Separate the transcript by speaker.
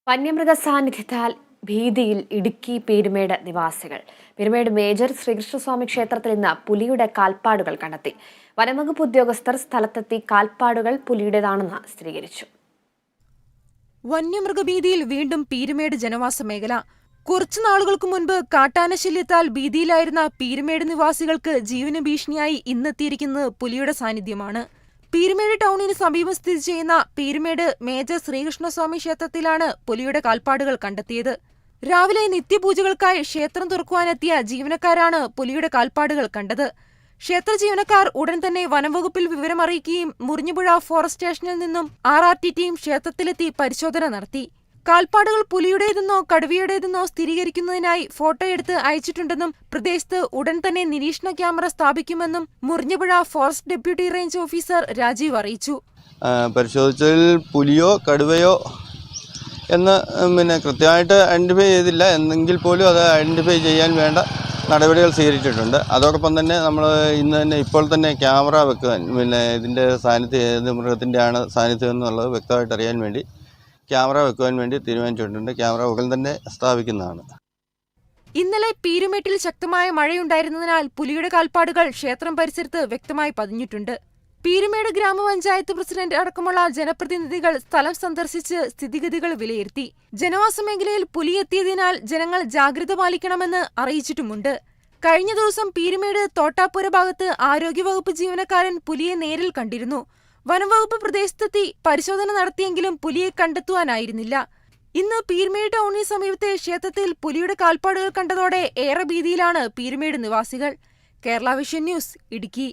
Speaker 1: വന്യമൃഗ സാന്നിധ്യത്താൽ ഭീതിയിൽ ഇടുക്കി പീരുമേട് നിവാസികൾ. പീരുമേട് മേജർ ശ്രീകൃഷ്ണസ്വാമി ക്ഷേത്രത്തിൽ ഇന്ന് പുലിയുടെ കാൽപ്പാടുകൾ കണ്ടെത്തി. വനംവകുപ്പ് ഉദ്യോഗസ്ഥർ സ്ഥലത്തെത്തി കാൽപ്പാടുകൾ പുലിയുടേതാണെന്ന് സ്ഥിരീകരിച്ചു.
Speaker 2: വന്യമൃഗഭീതിയിൽ വീണ്ടും പീരുമേട് ജനവാസ മേഖല. കുറച്ചു നാളുകൾക്ക് മുൻപ് കാട്ടാനശല്യത്താൽ ഭീതിയിലായിരുന്ന പീരുമേട് നിവാസികൾക്ക് ജീവന് ഭീഷണിയായി ഇന്നെത്തിയിരിക്കുന്നത് പുലിയുടെ സാന്നിധ്യമാണ്. പീരുമേട് ടൗണിന് സമീപം സ്ഥിതി ചെയ്യുന്ന പീരുമേട് മേജർ ശ്രീകൃഷ്ണസ്വാമി ക്ഷേത്രത്തിലാണ് പുലിയുടെ കാൽപ്പാടുകൾ കണ്ടെത്തിയത്. രാവിലെ നിത്യപൂജകൾക്കായി ക്ഷേത്രം തുറക്കുവാനെത്തിയ ജീവനക്കാരാണ് പുലിയുടെ കാൽപ്പാടുകൾ കണ്ടത്. ക്ഷേത്ര ജീവനക്കാർ ഉടൻ തന്നെ വനംവകുപ്പിൽ വിവരമറിയിക്കുകയും മുറിഞ്ഞുപുഴ ഫോറസ്റ്റ് സ്റ്റേഷനിൽ നിന്നും RRT ടീം ക്ഷേത്രത്തിലെത്തി പരിശോധന നടത്തി. കാൽപ്പാടുകൾ പുലിയുടേതെന്നോ കടുവയുടേതെന്നോ സ്ഥിരീകരിക്കുന്നതിനായി ഫോട്ടോയെടുത്ത് അയച്ചിട്ടുണ്ടെന്നും പ്രദേശത്ത് ഉടൻ തന്നെ നിരീക്ഷണ ക്യാമറ സ്ഥാപിക്കുമെന്നും Murinjapuzha forest deputy range officer Rajeev അറിയിച്ചു.
Speaker 3: പരിശോധിച്ചതിൽ പുലിയോ കടുവയോ എന്ന് കൃത്യമായിട്ട് ഐഡന്റിഫൈ ചെയ്തില്ല. എന്നെങ്കിൽ പോലും അത് ഐഡന്റിഫൈ ചെയ്യാൻ വേണ്ട നടപടികൾ സ്വീകരിച്ചിട്ടുണ്ട്. അതോടൊപ്പം തന്നെ നമ്മൾ ഇന്ന് തന്നെ ഇപ്പോൾ തന്നെ ക്യാമറ വെക്കുവാൻ ഇതിൻ്റെ സാന്നിധ്യം ഏത് മൃഗത്തിൻ്റെയാണ് സാന്നിധ്യം എന്നുള്ളത് വ്യക്തമായിട്ട് അറിയാൻ വേണ്ടി ക്യാമറ വെക്കുവാൻ വേണ്ടി തീരുമാനിച്ചിട്ടുണ്ട്. ക്യാമറ ഉടൻ തന്നെ സ്ഥാപിക്കുന്നതാണ്.
Speaker 2: ഇന്നലെ പീരുമേട്ടിൽ ശക്തമായ മഴയുണ്ടായിരുന്നതിനാൽ പുലിയുടെ കാൽപ്പാടുകൾ ക്ഷേത്രം പരിസരത്ത് വ്യക്തമായി പതിഞ്ഞിട്ടുണ്ട്. പീരുമേട് ഗ്രാമപഞ്ചായത്ത് പ്രസിഡന്റ് അടക്കമുള്ള ജനപ്രതിനിധികൾ സ്ഥലം സന്ദർശിച്ച് സ്ഥിതിഗതികൾ വിലയിരുത്തി. ജനവാസ മേഖലയിൽ പുലിയെത്തിയതിനാൽ ജനങ്ങൾ ജാഗ്രത പാലിക്കണമെന്ന് അറിയിച്ചിട്ടുമുണ്ട്. കഴിഞ്ഞ ദിവസം പീരുമേട് തോട്ടാപ്പുര ഭാഗത്ത് ആരോഗ്യവകുപ്പ് ജീവനക്കാരൻ പുലിയെ നേരിൽ കണ്ടിരുന്നു. വനംവകുപ്പ് പ്രദേശത്തെത്തി പരിശോധന നടത്തിയെങ്കിലും പുലിയെ കണ്ടെത്തുവാനായിരുന്നില്ല. ഇന്ന് പീരുമേട് ടൗണിന് സമീപത്തെ ക്ഷേത്രത്തിൽ പുലിയുടെ കാൽപ്പാടുകൾ കണ്ടതോടെ ഏറെ ഭീതിയിലാണ് പീരുമേട് നിവാസികൾ. Kerala vision news, Idukki.